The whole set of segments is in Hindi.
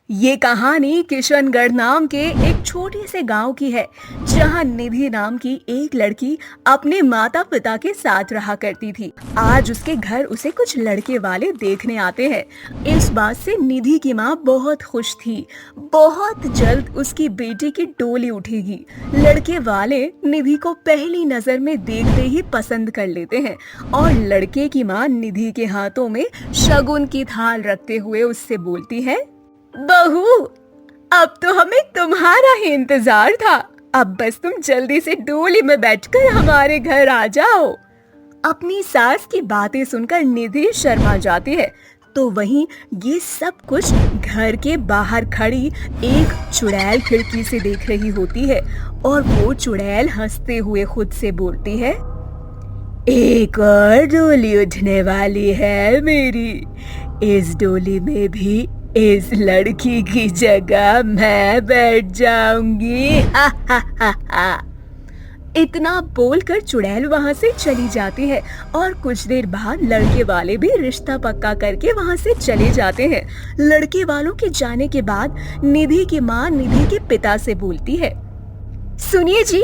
ये कहानी किशनगढ़ नाम के एक छोटे से गांव की है, जहां निधि नाम की एक लड़की अपने माता पिता के साथ रहा करती थी। आज उसके घर उसे कुछ लड़के वाले देखने आते हैं। इस बात से निधि की माँ बहुत खुश थी। बहुत जल्द उसकी बेटी की डोली उठेगी। लड़के वाले निधि को पहली नजर में देखते ही पसंद कर लेते हैं और लड़के की माँ निधि के हाथों में शगुन की थाल रखते हुए उससे बोलती है, बहू, अब तो हमें तुम्हारा ही इंतजार था। अब बस तुम जल्दी से डोली में बैठकर हमारे घर आ जाओ। अपनी सास की बातें सुनकर निधि शर्मा जाती है। तो वहीं ये सब कुछ घर के बाहर खड़ी एक चुड़ैल खिड़की से देख रही होती है और वो चुड़ैल हंसते हुए खुद से बोलती है, एक और डोली उठने वाली है मेरी। इस डोली में भी इस लड़की की जगह मैं बैठ जाऊंगी। हा हा हा हा। इतना बोलकर चुड़ैल वहां से चली जाती है और कुछ देर बाद लड़के वाले भी रिश्ता पक्का करके वहां से चले जाते हैं। लड़के वालों के जाने के बाद निधि की माँ निधि के पिता से बोलती है, सुनिए जी,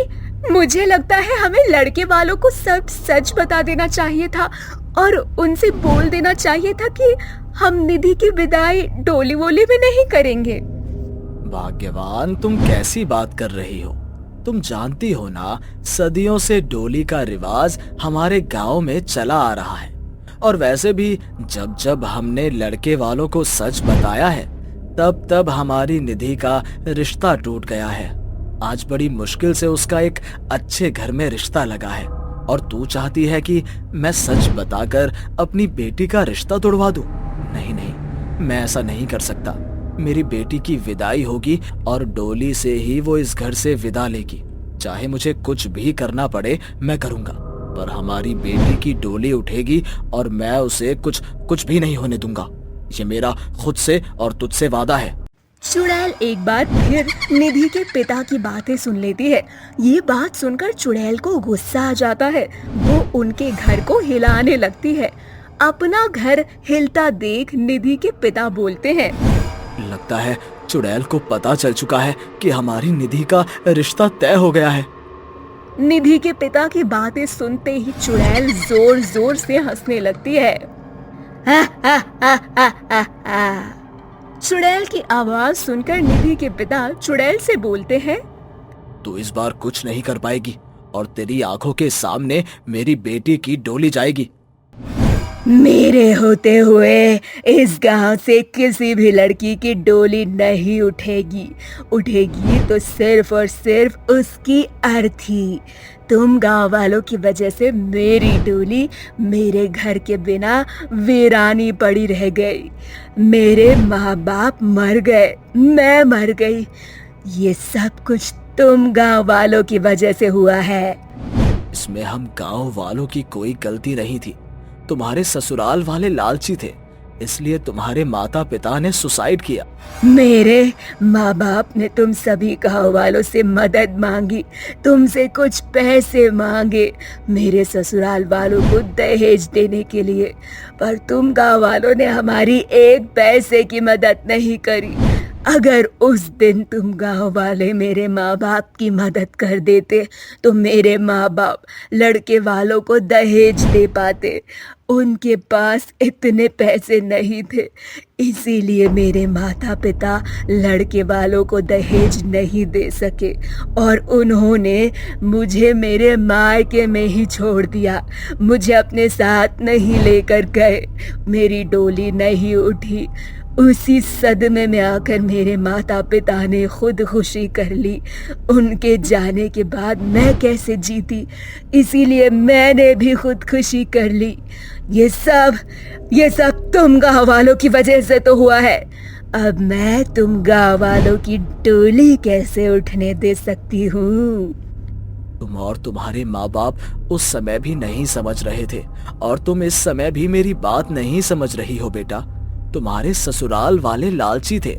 मुझे लगता है हमें लड़के वालों को सब सच बता देना चाहिए था और उनसे बोल देना चाहिए था कि हम निधि की विदाई डोली वोली में नहीं करेंगे। भाग्यवान, तुम कैसी बात कर रही हो? तुम जानती हो ना, सदियों से डोली का रिवाज हमारे गांव में चला आ रहा है। और वैसे भी जब जब हमने लड़के वालों को सच बताया है, तब तब हमारी निधि का रिश्ता टूट गया है। आज बड़ी मुश्किल से उसका एक अच्छे घर में रिश्ता लगा है और तू चाहती है कि मैं सच बताकर अपनी बेटी का रिश्ता तोड़वा दूं? नहीं नहीं, मैं ऐसा नहीं कर सकता। मेरी बेटी की विदाई होगी और डोली से ही वो इस घर से विदा लेगी। चाहे मुझे कुछ भी करना पड़े मैं करूंगा, पर हमारी बेटी की डोली उठेगी और मैं उसे कुछ भी नहीं होने दूंगा। ये मेरा खुद से और तुझसे वादा है। चुड़ैल एक बार फिर निधि के पिता की बातें सुन लेती है। ये बात सुनकर चुड़ैल को गुस्सा आ जाता है। वो उनके घर को हिलाने लगती है। अपना घर हिलता देख निधि के पिता बोलते हैं, लगता है चुड़ैल को पता चल चुका है कि हमारी निधि का रिश्ता तय हो गया है। निधि के पिता की बातें सुनते ही चुड़ैल जोर जोर से हंसने लगती है। हा हा हा हा हा हा। चुड़ैल की आवाज सुनकर निधि के पिता चुड़ैल से बोलते हैं, तू इस बार कुछ नहीं कर पाएगी और तेरी आंखों के सामने मेरी बेटी की डोली जाएगी। मेरे होते हुए इस गांव से किसी भी लड़की की डोली नहीं उठेगी। उठेगी तो सिर्फ और सिर्फ उसकी अर्थी। तुम गांव वालों की वजह से मेरी डोली मेरे घर के बिना वीरानी पड़ी रह गई। मेरे माँ बाप मर गए, मैं मर गई। ये सब कुछ तुम गांव वालों की वजह से हुआ है। इसमें हम गांव वालों की कोई गलती नहीं थी। तुम्हारे ससुराल वाले लालची थे, इसलिए तुम्हारे माता पिता ने सुसाइड किया। मेरे माँ बाप ने तुम सभी गाँव वालों से मदद मांगी, तुमसे कुछ पैसे मांगे मेरे ससुराल वालों को दहेज देने के लिए, पर तुम गाँव वालों ने हमारी एक पैसे की मदद नहीं करी। अगर उस दिन तुम गांव वाले मेरे माँ बाप की मदद कर देते तो मेरे माँ बाप लड़के वालों को दहेज दे पाते। उनके पास इतने पैसे नहीं थे, इसीलिए मेरे माता पिता लड़के वालों को दहेज नहीं दे सके और उन्होंने मुझे मेरे मायके में ही छोड़ दिया। मुझे अपने साथ नहीं लेकर गए। मेरी डोली नहीं उठी। उसी सदमे में आकर मेरे माता पिता ने खुदकुशी कर ली। उनके जाने के बाद मैं कैसे जीती, इसीलिए मैंने भी खुदकुशी कर ली। ये सब तुम गाँव वालों की वजह से तो हुआ है। अब मैं तुम गाँव वालों की डोली कैसे उठने दे सकती हूँ? तुम और तुम्हारे माँ बाप उस समय भी नहीं समझ रहे थे और तुम इस समय भी मेरी बात नहीं समझ रही हो बेटा। तुम्हारे ससुराल वाले लालची थे।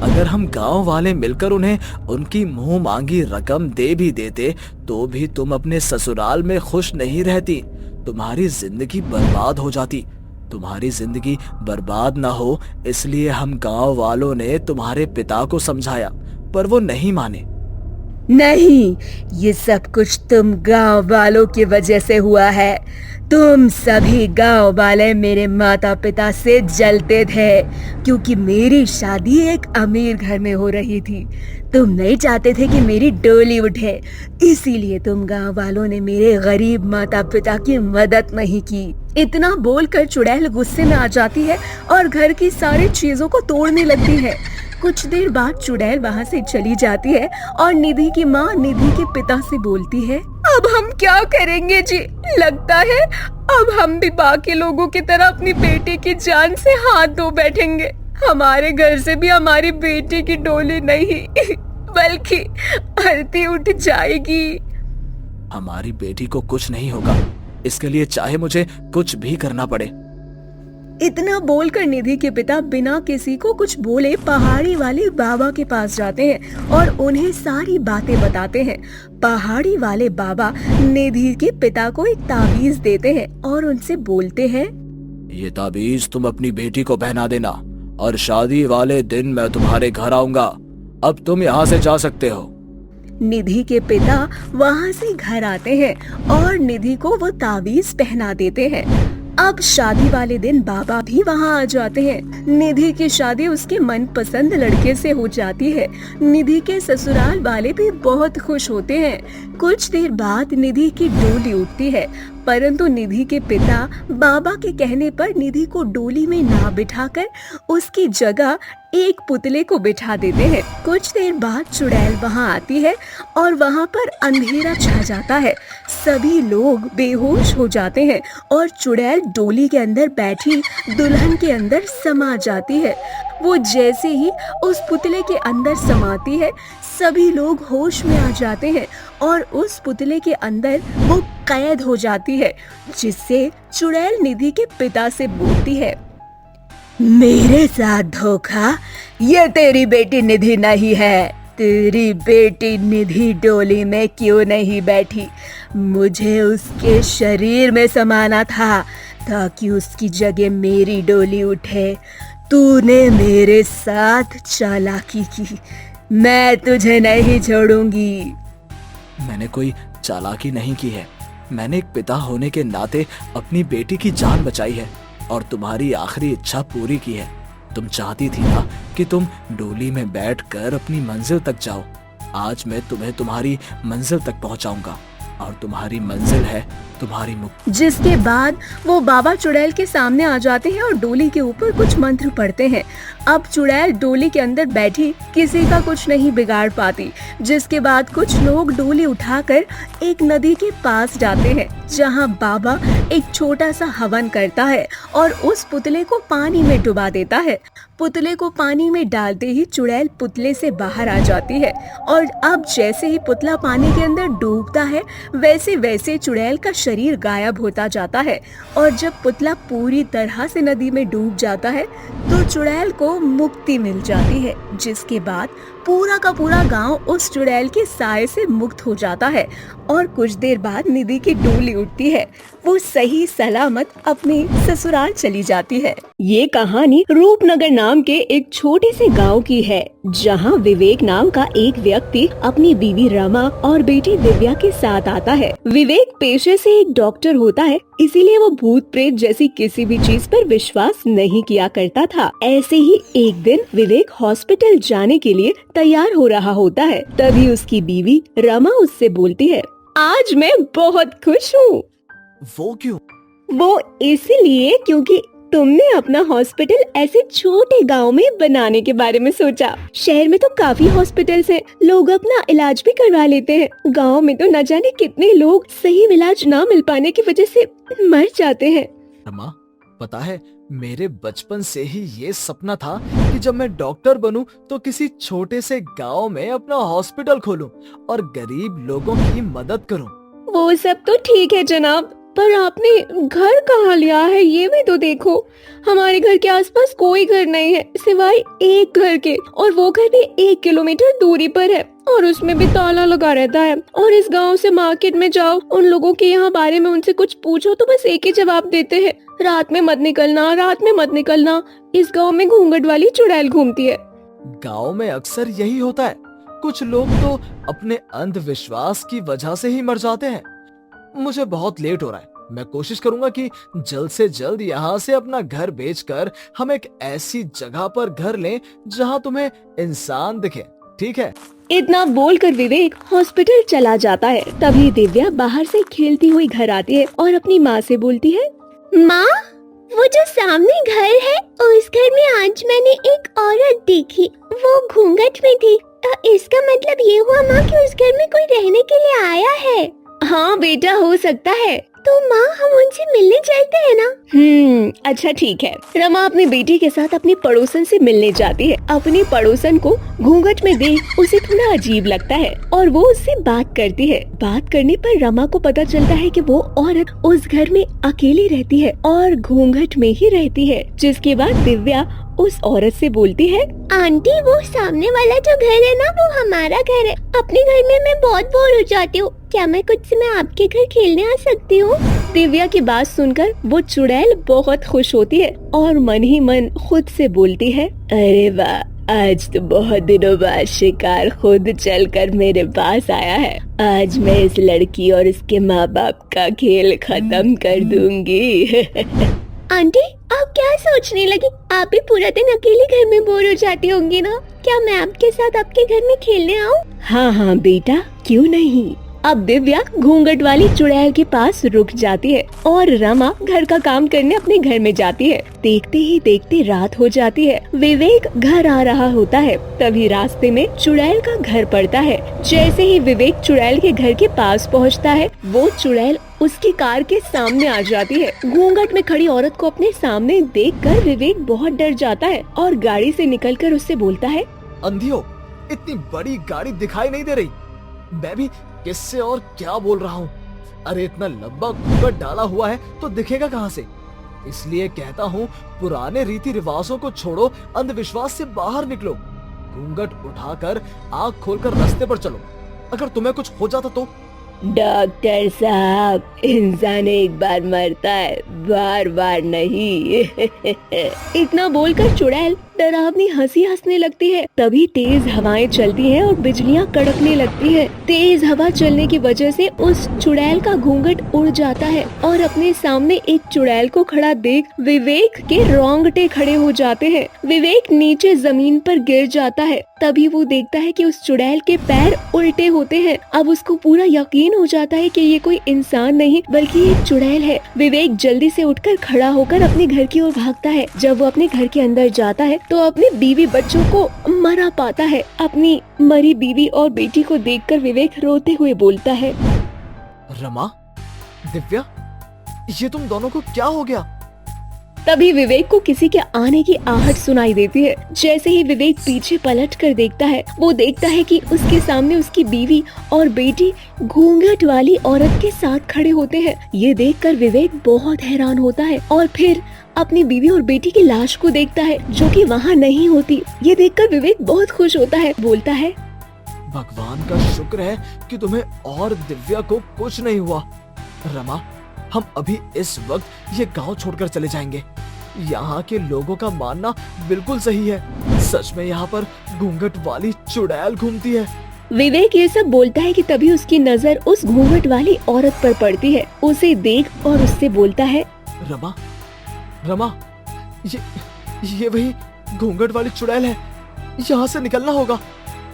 अगर हम गांव वाले मिलकर उन्हें उनकी मुंह मांगी रकम दे भी देते तो भी तुम अपने ससुराल में खुश नहीं रहती। तुम्हारी जिंदगी बर्बाद हो जाती। तुम्हारी जिंदगी बर्बाद ना हो इसलिए हम गांव वालों ने तुम्हारे पिता को समझाया, पर वो नहीं माने। नहीं, ये सब कुछ तुम गांव वालों की वजह से हुआ है। तुम सभी गांव वाले मेरे माता पिता से जलते थे क्योंकि मेरी शादी एक अमीर घर में हो रही थी। तुम नहीं चाहते थे कि मेरी डोली उठे, इसीलिए तुम गांव वालों ने मेरे गरीब माता पिता की मदद नहीं की। इतना बोलकर चुड़ैल गुस्से में आ जाती है और घर की सारी चीजों को तोड़ने लगती है। कुछ देर बाद चुड़ैल वहाँ से चली जाती है और निधि की माँ निधि के पिता से बोलती है, अब हम क्या करेंगे जी? लगता है अब हम भी बाकी लोगों की तरह अपनी बेटी की जान से हाथ धो बैठेंगे। हमारे घर से भी हमारी बेटी की डोली नहीं बल्कि अर्थी उठ जाएगी। हमारी बेटी को कुछ नहीं होगा, इसके लिए चाहे मुझे कुछ भी करना पड़े। इतना बोलकर निधि के पिता बिना किसी को कुछ बोले पहाड़ी वाले बाबा के पास जाते हैं और उन्हें सारी बातें बताते हैं। पहाड़ी वाले बाबा निधि के पिता को एक ताबीज देते हैं और उनसे बोलते हैं, ये ताबीज तुम अपनी बेटी को पहना देना और शादी वाले दिन मैं तुम्हारे घर आऊंगा। अब तुम यहाँ से जा सकते हो। निधि के पिता वहाँ से घर आते हैं और निधि को वो ताबीज पहना देते हैं। अब शादी वाले दिन बाबा भी वहाँ आ जाते हैं। निधि की शादी उसके मनपसंद लड़के से हो जाती है। निधि के ससुराल वाले भी बहुत खुश होते हैं। कुछ देर बाद निधि की डोली उठती है, परंतु निधि के पिता बाबा के कहने पर निधि को डोली में ना बिठाकर उसकी जगह एक पुतले को बिठा देते हैं। कुछ देर बाद चुड़ैल वहाँ आती है और वहाँ पर अंधेरा छा जाता है। सभी लोग बेहोश हो जाते हैं और चुड़ैल डोली के अंदर बैठी दुल्हन के अंदर समा जाती है। वो जैसे ही उस पुतले के अंदर समाती है, सभी लोग होश में आ जाते हैं और उस पुतले के अंदर वो कैद हो जाती है, जिससे चुड़ैल निधि के पिता से बोलती है, मेरे साथ धोखा, ये तेरी बेटी निधि नहीं है। तेरी बेटी निधि डोली में क्यों नहीं बैठी? मुझे उसके शरीर में समाना था ताकि उसकी जगह मेरी डोली उठे। तूने मेरे साथ चालाकी की, मैं तुझे नहीं छोड़ूंगी। मैंने कोई चालाकी नहीं की है। मैंने एक पिता होने के नाते अपनी बेटी की जान बचाई है और तुम्हारी आखिरी इच्छा पूरी की है। तुम चाहती थी ना कि तुम डोली में बैठकर अपनी मंजिल तक जाओ। आज मैं तुम्हें तुम्हारी मंजिल तक पहुंचाऊंगा और तुम्हारी मंजिल है तुम्हारी मुक्ति। जिसके बाद वो बाबा चुड़ैल के सामने आ जाते हैं और डोली के ऊपर कुछ मंत्र पढ़ते हैं। अब चुड़ैल डोली के अंदर बैठी किसी का कुछ नहीं बिगाड़ पाती। जिसके बाद कुछ लोग डोली उठाकर एक नदी के पास जाते हैं, जहां बाबा एक छोटा सा हवन करता है और उस पुतले को पानी में डुबा देता है। पुतले को पानी में डालते ही चुड़ैल पुतले से बाहर आ जाती है और अब जैसे ही पुतला पानी के अंदर डूबता है, वैसे वैसे चुड़ैल का शरीर गायब होता जाता है। और जब पुतला पूरी तरह से नदी में डूब जाता है तो चुड़ैल को मुक्ति मिल जाती है। जिसके बाद पूरा का पूरा गांव उस चुड़ैल के साए से मुक्त हो जाता है और कुछ देर बाद निधि की डोली उठती है। वो सही सलामत अपने ससुराल चली जाती है। ये कहानी रूपनगर नाम के एक छोटे से गांव की है, जहां विवेक नाम का एक व्यक्ति अपनी बीवी रमा और बेटी दिव्या के साथ आता है। विवेक पेशे से एक डॉक्टर होता है, इसीलिए वो भूत प्रेत जैसी किसी भी चीज पर विश्वास नहीं किया करता था। ऐसे ही एक दिन विवेक हॉस्पिटल जाने के लिए तैयार हो रहा होता है। तभी उसकी बीवी रमा उससे बोलती है, आज मैं बहुत खुश हूँ। वो क्यों? वो इसलिए क्योंकि तुमने अपना हॉस्पिटल ऐसे छोटे गांव में बनाने के बारे में सोचा। शहर में तो काफी हॉस्पिटल्स हैं, लोग अपना इलाज भी करवा लेते हैं। गांव में तो न जाने कितने लोग सही इलाज ना मिल पाने की वजह से मर जाते हैं। रमा, पता है मेरे बचपन से ही ये सपना था कि जब मैं डॉक्टर बनूं तो किसी छोटे से गांव में अपना हॉस्पिटल खोलूं और गरीब लोगों की मदद करूं। वो सब तो ठीक है जनाब, पर आपने घर कहाँ लिया है ये भी तो देखो। हमारे घर के आसपास कोई घर नहीं है सिवाय एक घर के, और वो घर भी 1 किलोमीटर दूरी पर है। और उसमें भी ताला लगा रहता है। और इस गांव से मार्केट में जाओ, उन लोगों के यहाँ बारे में उनसे कुछ पूछो तो बस एक ही जवाब देते हैं, रात में मत निकलना, रात में मत निकलना। इस गांव में घूंघट वाली चुड़ैल घूमती है। गांव में अक्सर यही होता है, कुछ लोग तो अपने अंधविश्वास की वजह से ही मर जाते हैं। मुझे बहुत लेट हो रहा है, मैं कोशिश करूंगा कि जल्द से जल्द यहाँ से अपना घर बेचकर हम एक ऐसी जगह पर घर लें जहाँ तुम्हें इंसान दिखे, ठीक है? इतना बोलकर विवेक हॉस्पिटल चला जाता है। तभी दिव्या बाहर से खेलती हुई घर आती है और अपनी माँ से बोलती है, माँ, वो जो सामने घर है उस घर में आज मैंने एक औरत देखी, वो घूंघट में थी। इसका मतलब ये हुआ माँ कि उस घर में कोई रहने के लिए आया है। हाँ बेटा, हो सकता है। तो माँ, हम उनसे मिलने चलते हैं ना? अच्छा ठीक है। रमा अपनी बेटी के साथ अपनी पड़ोसन से मिलने जाती है। अपनी पड़ोसन को घूंघट में देख उसे थोड़ा अजीब लगता है और वो उससे बात करती है। बात करने पर रमा को पता चलता है कि वो औरत उस घर में अकेली रहती है और घूंघट में ही रहती है। जिसके बाद दिव्या उस औरत से बोलती है, आंटी, वो सामने वाला जो घर है ना, वो हमारा घर है। अपने घर में मैं बहुत बोर हो जाती हूँ, क्या मैं कुछ समय आपके घर खेलने आ सकती हूँ? दिव्या की बात सुनकर वो चुड़ैल बहुत खुश होती है और मन ही मन खुद से बोलती है, अरे वाह, आज तो बहुत दिनों बाद शिकार खुद चलकर मेरे पास आया है। आज मैं इस लड़की और इसके माँ बाप का खेल खत्म कर दूंगी। आंटी, आप क्या सोचने लगी? आप भी पूरा दिन अकेले घर में बोर हो जाती होंगी ना? क्या मैं आपके साथ आपके घर में खेलने आऊँ? हाँ हाँ बेटा, क्यों नहीं। अब दिव्या घूंघट वाली चुड़ैल के पास रुक जाती है और रमा घर का काम करने अपने घर में जाती है। देखते ही देखते रात हो जाती है। विवेक घर आ रहा होता है, तभी रास्ते में चुड़ैल का घर पड़ता है। जैसे ही विवेक चुड़ैल के घर के पास पहुंचता है, वो चुड़ैल उसकी कार के सामने आ जाती है। घूंघट में खड़ी औरत को अपने सामने देखकर विवेक बहुत डर जाता है और गाड़ी से निकलकर उससे बोलता है, अंधियो, इतनी बड़ी गाड़ी दिखाई नहीं दे रही, मैं भी किससे और क्या बोल रहा हूँ? अरे इतना लंबा घूंघट डाला हुआ है तो दिखेगा कहाँ से? इसलिए कहता हूँ, पुराने रीति रिवाजों को छोड़ो, अंधविश्वास से बाहर निकलो। घूंघट उठाकर आँख खोलकर रास्ते पर चलो, अगर तुम्हें कुछ हो जाता तो? डॉक्टर साहब, इंसान एक बार मरता है, बार बार नहीं। इतना बोलकर चुड़ैल डरावनी हंसी हंसने लगती है। तभी तेज हवाएं चलती हैं और बिजलियां कड़कने लगती है। तेज हवा चलने की वजह से उस चुड़ैल का घूंघट उड़ जाता है और अपने सामने एक चुड़ैल को खड़ा देख विवेक के रोंगटे खड़े हो जाते हैं। विवेक नीचे जमीन पर गिर जाता है। तभी वो देखता है कि उस चुड़ैल के पैर उल्टे होते हैं। अब उसको पूरा यकीन हो जाता है कि ये कोई इंसान नहीं बल्कि एक चुड़ैल है। विवेक जल्दी से उठकर खड़ा होकर अपने घर की ओर भागता है। जब वो अपने घर के अंदर जाता है तो अपने बीवी बच्चों को मरा पाता है। अपनी मरी बीवी और बेटी को देखकर विवेक रोते हुए बोलता है, रमा, दिव्या, ये तुम दोनों को क्या हो गया? तभी विवेक को किसी के आने की आहट सुनाई देती है। जैसे ही विवेक पीछे पलट कर देखता है, वो देखता है कि उसके सामने उसकी बीवी और बेटी घूंघट वाली औरत के साथ खड़े होते हैं। ये देखकर विवेक बहुत हैरान होता है और फिर अपनी बीवी और बेटी की लाश को देखता है जो कि वहाँ नहीं होती। ये देखकर विवेक बहुत खुश होता है, बोलता है, भगवान का शुक्र है कि तुम्हें और दिव्या को कुछ नहीं हुआ। रमा, हम अभी इस वक्त ये गांव छोड़कर चले जाएंगे। यहाँ के लोगों का मानना बिल्कुल सही है, सच में यहाँ पर घूंघट वाली चुड़ैल घूमती है। विवेक ये सब बोलता है कि तभी उसकी नजर उस घूंघट वाली औरत पर पड़ती है। उसे देख और उससे बोलता है, रमा, रमा, ये वही घूंघट वाली चुड़ैल है, यहाँ से निकलना होगा।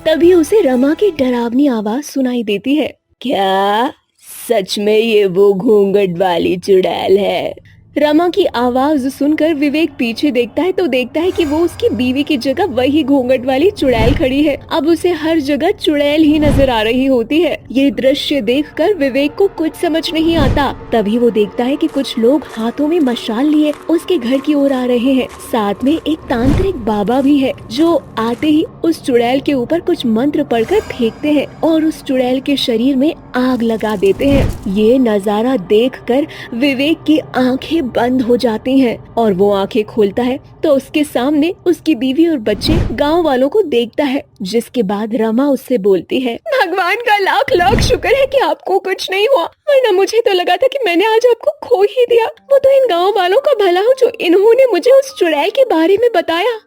तभी उसे रमा की डरावनी आवाज सुनाई देती है, क्या सच में ये वो घूंघट वाली चुड़ैल है? रमा की आवाज सुनकर विवेक पीछे देखता है तो देखता है कि वो उसकी बीवी की जगह वही घूंघट वाली चुड़ैल खड़ी है। अब उसे हर जगह चुड़ैल ही नजर आ रही होती है। ये दृश्य देखकर विवेक को कुछ समझ नहीं आता। तभी वो देखता है कि कुछ लोग हाथों में मशाल लिए उसके घर की ओर आ रहे हैं। साथ में एक तांत्रिक बाबा भी है जो आते ही उस चुड़ैल के ऊपर कुछ मंत्र पढ़कर फेंकते हैं और उस चुड़ैल के शरीर में आग लगा देते हैं। ये नजारा देखकर विवेक की आंखें बंद हो जाती हैं और वो आंखें खोलता है तो उसके सामने उसकी बीवी और बच्चे गांव वालों को देखता है। जिसके बाद रमा उससे बोलती है, भगवान का लाख लाख शुक्र है कि आपको कुछ नहीं हुआ, वरना मुझे तो लगा था कि मैंने आज आपको खो ही दिया। वो तो इन गाँव वालों का भला हो जो इन्होंने मुझे उस चुड़ैल के बारे में बताया।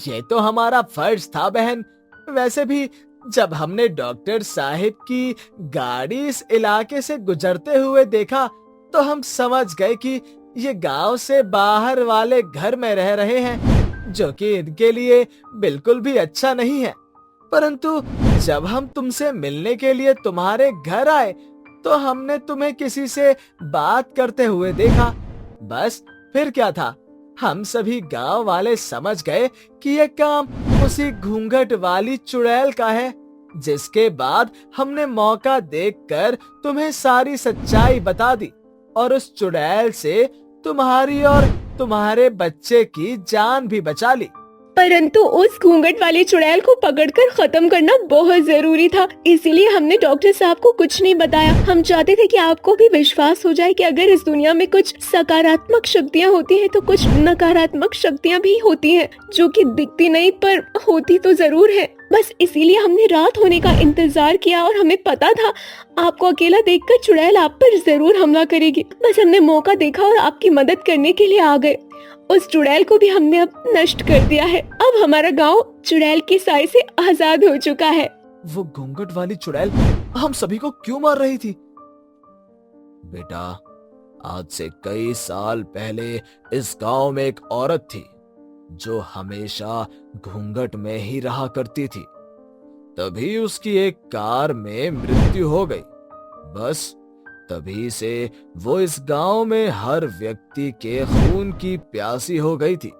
ये तो हमारा फर्ज था बहन। वैसे भी जब हमने डॉक्टर साहिब की गाड़ी इस इलाके से गुजरते हुए देखा तो हम समझ गए कि ये गांव से बाहर वाले घर में रह रहे हैं, जो कि इनके लिए बिल्कुल भी अच्छा नहीं है। परंतु जब हम तुमसे मिलने के लिए तुम्हारे घर आए तो हमने तुम्हें किसी से बात करते हुए देखा। बस फिर क्या था, हम सभी गांव वाले समझ गए कि यह काम उसी घूंघट वाली चुड़ैल का है। जिसके बाद हमने मौका देखकर तुम्हें सारी सच्चाई बता दी और उस चुड़ैल से तुम्हारी और तुम्हारे बच्चे की जान भी बचा ली। परंतु उस घूंघट वाली चुड़ैल को पकड़कर खत्म करना बहुत जरूरी था, इसीलिए हमने डॉक्टर साहब को कुछ नहीं बताया। हम चाहते थे कि आपको भी विश्वास हो जाए कि अगर इस दुनिया में कुछ सकारात्मक शक्तियाँ होती हैं तो कुछ नकारात्मक शक्तियाँ भी होती हैं, जो कि दिखती नहीं पर होती तो जरूर है। बस इसीलिए हमने रात होने का इंतजार किया और हमें पता था आपको अकेला देखकर चुड़ैल आप पर जरूर हमला करेगी। बस हमने मौका देखा और आपकी मदद करने के लिए आ गए। उस चुड़ैल को भी हमने अब नष्ट कर दिया है। अब हमारा गांव चुड़ैल की साए से आजाद हो चुका है। वो घूंघट वाली चुड़ैल हम सभी को क्यों मार रही थी? बेटा, आज से कई साल पहले इस गांव में एक औरत थी जो हमेशा घूंघट में ही रहा करती थी। तभी उसकी एक कार में मृत्यु हो गई। बस तभी से वो इस गांव में हर व्यक्ति के खून की प्यासी हो गई थी।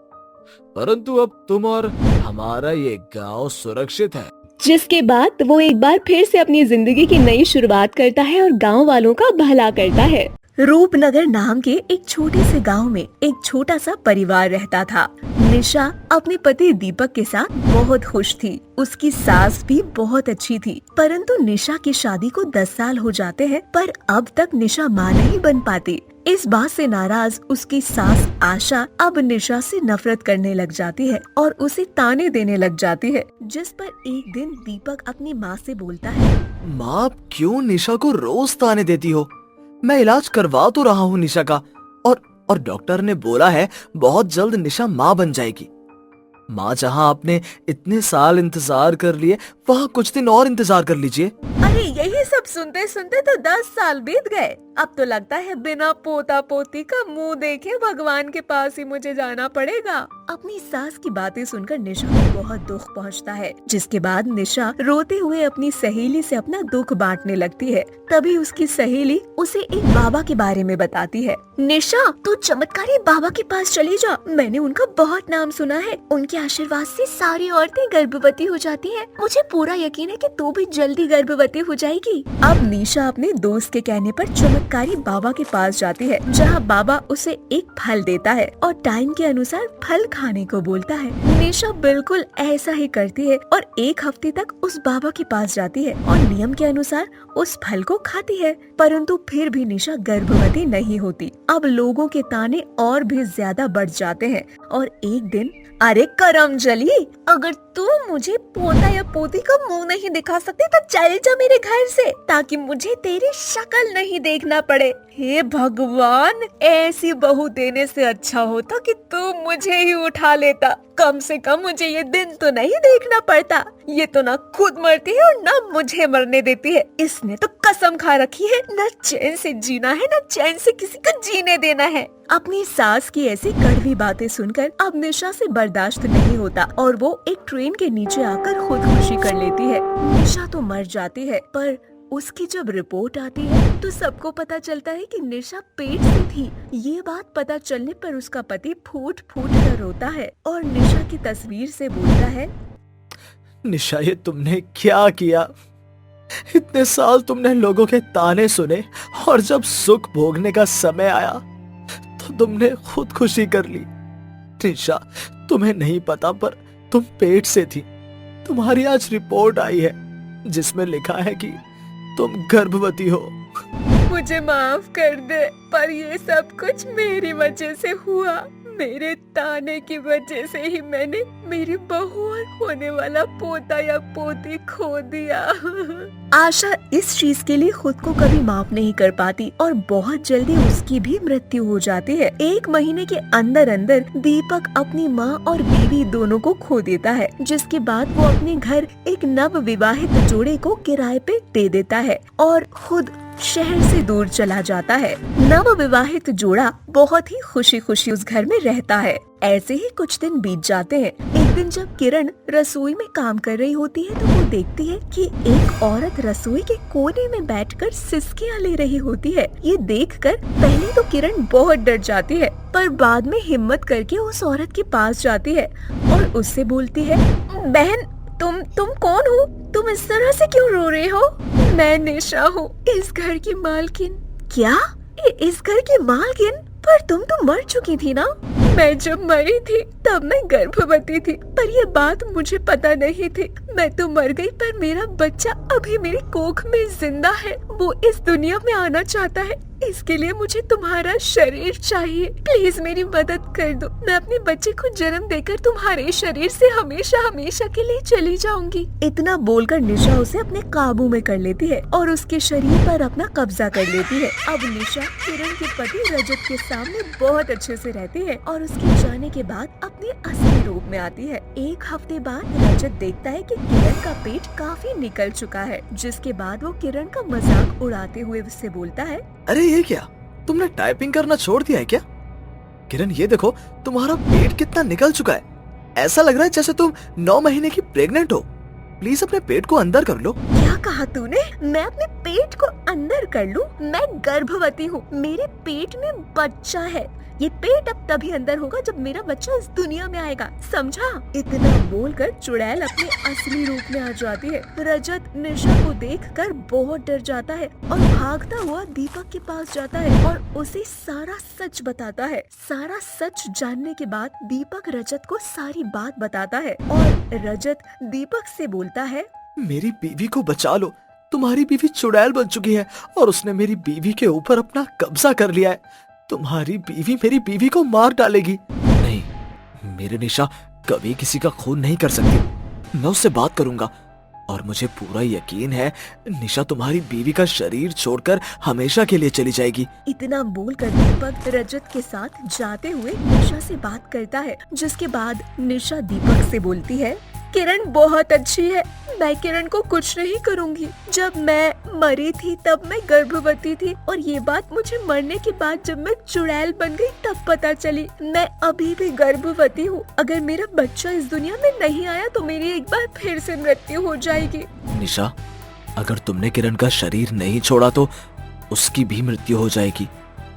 परंतु अब तुम और हमारा ये गांव सुरक्षित है। जिसके बाद वो एक बार फिर से अपनी जिंदगी की नई शुरुआत करता है और गांव वालों का भला करता है। रूपनगर नाम के एक छोटे से गांव में एक छोटा सा परिवार रहता था। निशा अपने पति दीपक के साथ बहुत खुश थी। उसकी सास भी बहुत अच्छी थी। परंतु निशा की शादी को 10 साल हो जाते हैं, पर अब तक निशा मां नहीं बन पाती। इस बात से नाराज उसकी सास आशा अब निशा से नफरत करने लग जाती है और उसे ताने देने लग जाती है। जिस पर एक दिन दीपक अपनी माँ से बोलता है, माँ, आप क्यों निशा को रोज ताने देती हो? मैं इलाज करवा तो रहा हूँ निशा का, और डॉक्टर ने बोला है बहुत जल्द निशा माँ बन जाएगी। माँ, जहाँ आपने इतने साल इंतजार कर लिए वहाँ कुछ दिन और इंतजार कर लीजिए। अरे यही सब सुनते सुनते तो 10 साल बीत गए। अब तो लगता है बिना पोता पोती का मुंह देखे भगवान के पास ही मुझे जाना पड़ेगा। अपनी सास की बातें सुनकर निशा को बहुत दुख पहुंचता है। जिसके बाद निशा रोते हुए अपनी सहेली से अपना दुख बांटने लगती है। तभी उसकी सहेली उसे एक बाबा के बारे में बताती है। निशा, तू चमत्कारी बाबा के पास चली जा। मैंने उनका बहुत नाम सुना है। उनके आशीर्वाद से सारी औरतें गर्भवती हो जाती हैं। मुझे पूरा यकीन है कि तू भी जल्दी गर्भवती हो जाएगी। अब निशा अपने दोस्त के कहने पर चमत्कारी बाबा के पास जाती है, जहाँ बाबा उसे एक फल देता है और टाइम के अनुसार फल खाने को बोलता है। निशा बिल्कुल ऐसा ही करती है और एक हफ्ते तक उस बाबा के पास जाती है और नियम के अनुसार उस फल को खाती है। परंतु फिर भी निशा गर्भवती नहीं होती। अब लोगों के ताने और भी ज्यादा बढ़ जाते हैं और एक दिन, अरे करमजली, अगर तू मुझे पोता या पोती का मुंह नहीं दिखा सकती तो चल जा मेरे घर से, ताकि मुझे तेरी शक्ल नहीं देखना पड़े। हे भगवान, ऐसी बहू देने से अच्छा होता कि तू मुझे ही उठा लेता। कम से कम मुझे ये दिन तो नहीं देखना पड़ता। ये तो ना खुद मरती है और ना मुझे मरने देती है। इसने तो कसम खा रखी है, न चैन से जीना है न चैन से किसी को जीने देना है। अपनी सास की ऐसी कड़वी बातें सुनकर अब निशा से बर्दाश्त नहीं होता और वो एक ट्रेन के नीचे आकर खुदकुशी कर लेती है। निशा तो मर जाती है, पर उसकी जब रिपोर्ट आती है तो सबको पता चलता है कि निशा पेट से थी। ये बात पता चलने पर उसका पति फूट फूट कर रोता है और निशा की तस्वीर से बोलता है, निशा, ये तुमने क्या किया? इतने साल तुमने लोगों के ताने सुने और जब सुख भोगने का समय आया तो तुमने खुदकुशी कर ली। निशा, तुम्हें नहीं पता पर तुम पेट से थी। तुम्हारी आज रिपोर्ट आई है जिसमें लिखा है कि तुम गर्भवती हो। मुझे माफ कर दे, पर ये सब कुछ मेरी वजह से हुआ। मेरे ताने की वजह से ही मैंने मेरी बहू और होने वाला पोता या पोती खो दिया। आशा इस चीज के लिए खुद को कभी माफ नहीं कर पाती और बहुत जल्दी उसकी भी मृत्यु हो जाती है। 1 महीने के अंदर अंदर दीपक अपनी माँ और बीवी दोनों को खो देता है, जिसके बाद वो अपने घर एक नव विवाहित जोड़े को किराए पे दे देता है और खुद शहर से दूर चला जाता है। नव विवाहित जोड़ा बहुत ही खुशी खुशी उस घर में रहता है। ऐसे ही कुछ दिन बीत जाते हैं। एक दिन जब किरण रसोई में काम कर रही होती है तो वो देखती है कि एक औरत रसोई के कोने में बैठकर सिसकियां ले रही होती है। ये देखकर पहले तो किरण बहुत डर जाती है, पर बाद में हिम्मत करके उस औरत के पास जाती है और उससे बोलती है, बहन तुम कौन हो? तुम इस तरह से क्यों रो रहे हो? मैं निशा हूँ, इस घर की मालकिन। क्या? इस घर की मालकिन? पर तुम तो मर चुकी थी ना? मैं जब मरी थी तब मैं गर्भवती थी, पर ये बात मुझे पता नहीं थी। मैं तो मर गई, पर मेरा बच्चा अभी मेरी कोख में जिंदा है। वो इस दुनिया में आना चाहता है, इसके लिए मुझे तुम्हारा शरीर चाहिए। प्लीज मेरी मदद कर दो। मैं अपने बच्चे को जन्म देकर तुम्हारे शरीर से हमेशा हमेशा के लिए चली जाऊंगी। इतना बोलकर निशा उसे अपने काबू में कर लेती है और उसके शरीर पर अपना कब्जा कर लेती है। अब निशा किरण के पति रजत के सामने बहुत अच्छे से रहती है और उसके जाने के बाद अपने असली रूप में आती है। 1 हफ्ते बाद रजत देखता है कि किरण का पेट काफी निकल चुका है, जिसके बाद वो किरण का मजाक उड़ाते हुए उससे बोलता है, अरे ये क्या, तुमने टाइपिंग करना छोड़ दिया है क्या? किरण ये देखो, तुम्हारा पेट कितना निकल चुका है। ऐसा लग रहा है जैसे तुम 9 महीने की प्रेग्नेंट हो। प्लीज अपने पेट को अंदर कर लो। क्या कहा तूने? मैं अपने पेट को अंदर कर लूं? मैं गर्भवती हूँ, मेरे पेट में बच्चा है। ये पेट अब तभी अंदर होगा जब मेरा बच्चा इस दुनिया में आएगा, समझा? इतना बोलकर चुड़ैल अपने असली रूप में आ जाती है। रजत निशा को देखकर बहुत डर जाता है और भागता हुआ दीपक के पास जाता है और उसे सारा सच बताता है। सारा सच जानने के बाद दीपक रजत को सारी बात बताता है और रजत दीपक से बोलता है, मेरी बीवी को बचा लो। तुम्हारी बीवी चुड़ैल बन चुकी है और उसने मेरी बीवी के ऊपर अपना कब्जा कर लिया है। तुम्हारी बीवी मेरी बीवी को मार डालेगी। नहीं, मेरी निशा कभी किसी का खून नहीं कर सकती। मैं उससे बात करूंगा और मुझे पूरा यकीन है निशा तुम्हारी बीवी का शरीर छोड़कर हमेशा के लिए चली जाएगी। इतना बोलकर दीपक रजत के साथ जाते हुए निशा से बात करता है, जिसके बाद निशा दीपक से बोलती है, किरण बहुत अच्छी है, मैं किरण को कुछ नहीं करूंगी। जब मैं मरी थी तब मैं गर्भवती थी और ये बात मुझे मरने के बाद जब मैं चुड़ैल बन गई तब पता चली। मैं अभी भी गर्भवती हूँ। अगर मेरा बच्चा इस दुनिया में नहीं आया तो मेरी एक बार फिर से मृत्यु हो जाएगी। निशा, अगर तुमने किरण का शरीर नहीं छोड़ा तो उसकी भी मृत्यु हो जाएगी।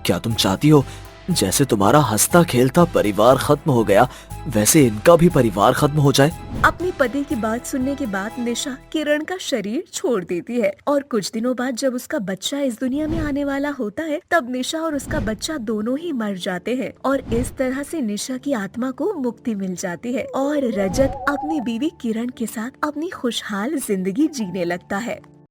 क्या तुम चाहती हो जैसे तुम्हारा हंसता खेलता परिवार खत्म हो गया वैसे इनका भी परिवार खत्म हो जाए? अपने पति की बात सुनने के बाद निशा किरण का शरीर छोड़ देती है और कुछ दिनों बाद जब उसका बच्चा इस दुनिया में आने वाला होता है तब निशा और उसका बच्चा दोनों ही मर जाते हैं और इस तरह से निशा की आत्मा को मुक्ति मिल जाती है और रजत अपनी बीवी किरण के साथ अपनी खुशहाल जिंदगी जीने लगता है।